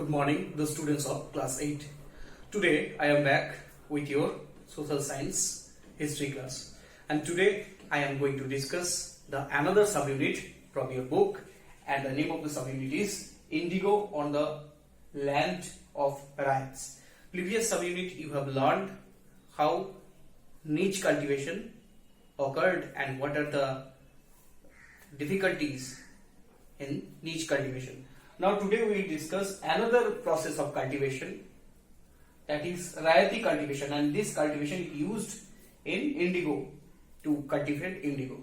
Good morning, the students of class 8. Today I am back with your social science history class, and today I am going to discuss the another subunit from your book, and the name of the subunit is Indigo on the Land of RYOTS. Previous subunit you have learned how niche cultivation occurred and what are the difficulties in niche cultivation. Now today we will discuss another process of cultivation, that is RYOTS cultivation, and this cultivation is used in indigo to cultivate indigo.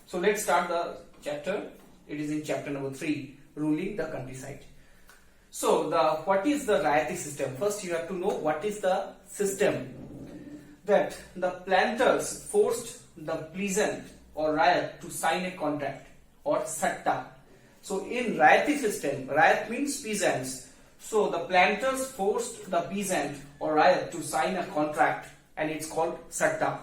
So let's start the chapter. It is in chapter number 3, ruling the countryside. So what is the RYOTS system? First you have to know what is the system that the planters forced the peasant or ryot to sign a contract or satta. So in RYOTS system, ryot means peasants. So the planters forced the peasant or ryot to sign a contract, and it's called satta.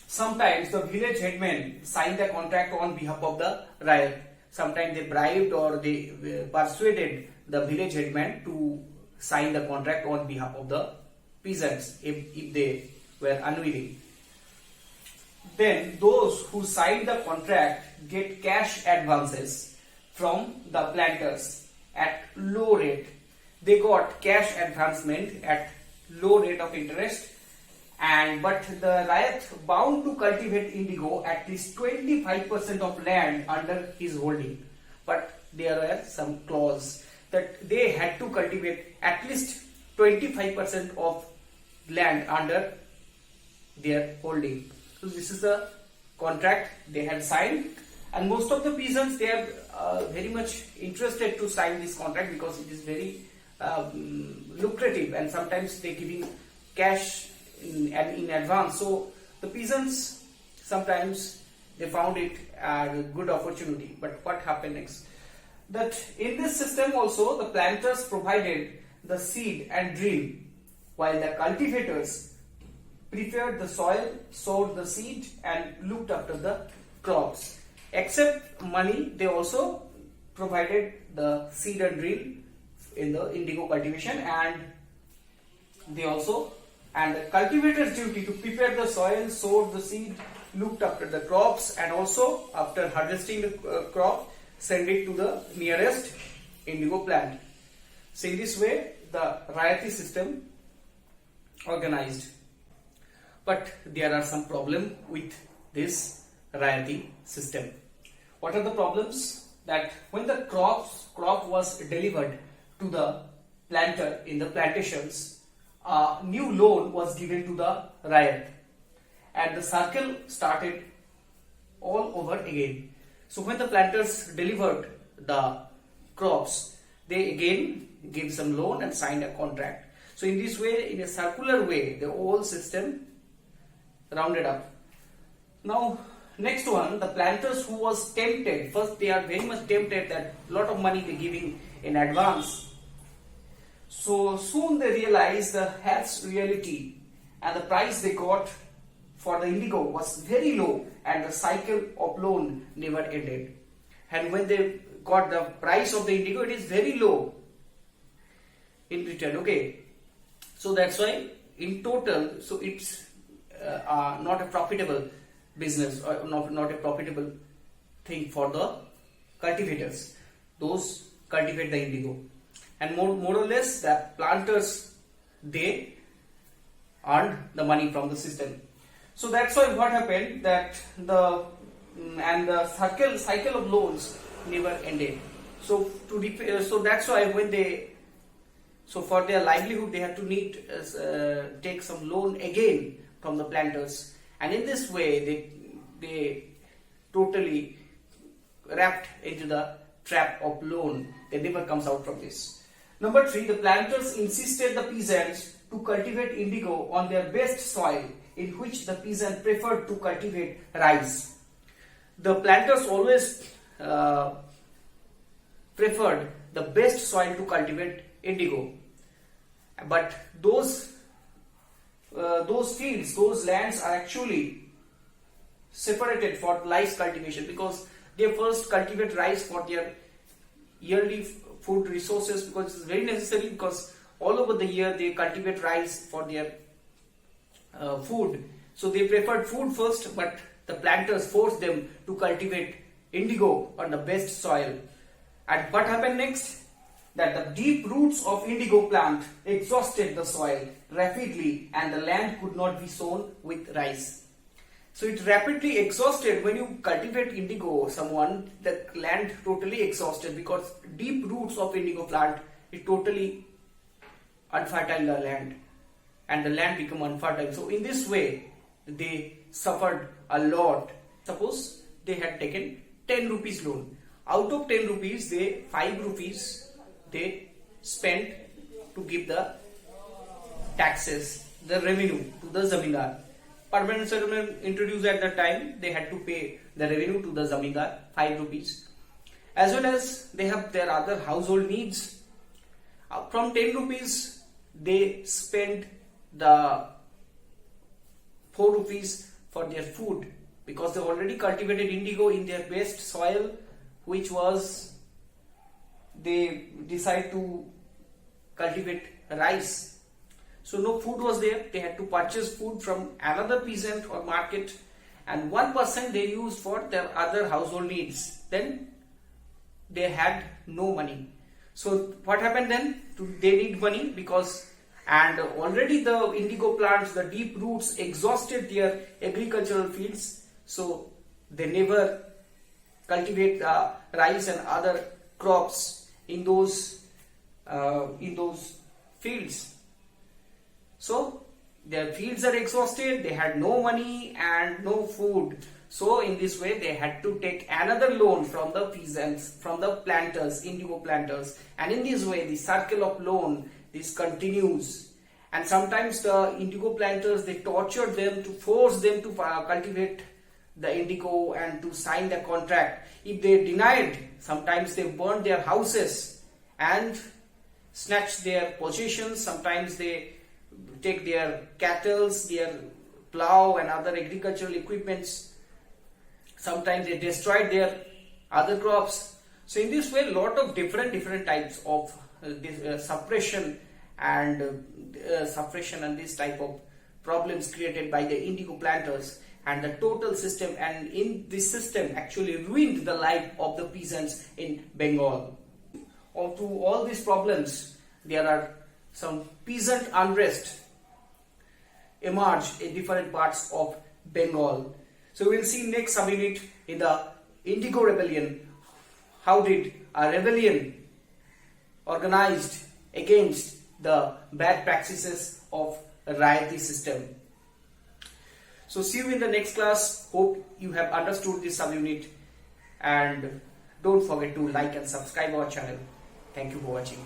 Sometimes the village headmen signed the contract on behalf of the ryot. Sometimes they bribed or they persuaded the village headman to sign the contract on behalf of the peasants if they were unwilling. Then those who signed the contract get cash advances from the planters at low rate. They got cash advancement at low rate of interest, but the ryot bound to cultivate indigo at least 25% of land under his holding. But there were some clause that they had to cultivate at least 25% of land under their holding. So this is the contract they had signed, and most of the peasants, they are very much interested to sign this contract because it is very lucrative, and sometimes they giving cash in advance. So the peasants sometimes they found it a good opportunity. But what happened next? That in this system also the planters provided the seed and drill, while the cultivators prepared the soil, sowed the seed, and looked after the crops. Except money, they also provided the seed and drill in the indigo cultivation, and the cultivator's duty to prepare the soil, sowed the seed, looked after the crops, and also after harvesting the crop, send it to the nearest indigo plant. So in this way the RYOTS system organized. But there are some problems with this RYOTS system. What are the problems? That when the crop was delivered to the planter in the plantations, a new loan was given to the ryot, and the circle started all over again. So when the planters delivered the crops, they again gave some loan and signed a contract. So in this way, in a circular way, the whole system rounded up. Now next one, the planters who was tempted. First they are very much tempted that lot of money they giving in advance. So soon they realized the harsh reality, and the price they got for the indigo was very low, and the cycle of loan never ended. And when they got the price of the indigo, it is very low in return. Okay, so that's why in total, so it's not a profitable business, or not a profitable thing for the cultivators, those cultivate the indigo. And more or less the planters, they earned the money from the system. So that's why what happened, that the cycle of loans never ended. So so that's why when they, so for their livelihood they have to take some loan again from the planters, and in this way they totally wrapped into the trap of loan. They never comes out from this. Number 3, the planters insisted the peasants to cultivate indigo on their best soil, in which the peasant preferred to cultivate rice. The planters always preferred the best soil to cultivate indigo, but those fields, those lands are actually separated for rice cultivation, because they first cultivate rice for their yearly food resources, because it's very necessary, because all over the year they cultivate rice for their food. So they preferred food first, but the planters forced them to cultivate indigo on the best soil. And what happened next? That the deep roots of indigo plant exhausted the soil rapidly, and the land could not be sown with rice. So it rapidly exhausted. When you cultivate indigo, the land totally exhausted, because deep roots of indigo plant, it totally unfertile the land, and the land become unfertile. So in this way they suffered a lot. Suppose they had taken 10 rupees loan. Out of 10 rupees, 5 rupees they spent to give the taxes, the revenue to the zamindar. Permanent settlement introduced at that time, they had to pay the revenue to the zamindar, 5 rupees. As well as they have their other household needs. From 10 rupees, they spent the 4 rupees for their food, because they already cultivated indigo in their best soil, which was, they decide to cultivate rice. So no food was there. They had to purchase food from another peasant or market, and 1% they used for their other household needs. Then they had no money. So what happened then? They need money, because and already the indigo plants, the deep roots exhausted their agricultural fields, so they never cultivate rice and other crops in those fields. So their fields are exhausted, they had no money and no food. So in this way they had to take another loan from the peasants, from the planters, indigo planters, and in this way the circle of loan, this continues. And sometimes the indigo planters, they tortured them to force them to cultivate the indigo and to sign the contract. If they denied, sometimes they burned their houses and snatched their possessions. Sometimes they take their cattle, their plow and other agricultural equipments. Sometimes they destroyed their other crops. So in this way, lot of different types of suppression and this type of problems created by the indigo planters, and the total system, and in this system actually ruined the life of the peasants in Bengal. Through all these problems, there are some peasant unrest emerged in different parts of Bengal. So we will see next subunit in the Indigo Rebellion. How did a rebellion organized against the bad practices of the RYOTS system. So see you in the next class. Hope you have understood this subunit, and don't forget to like and subscribe our channel. Thank you for watching.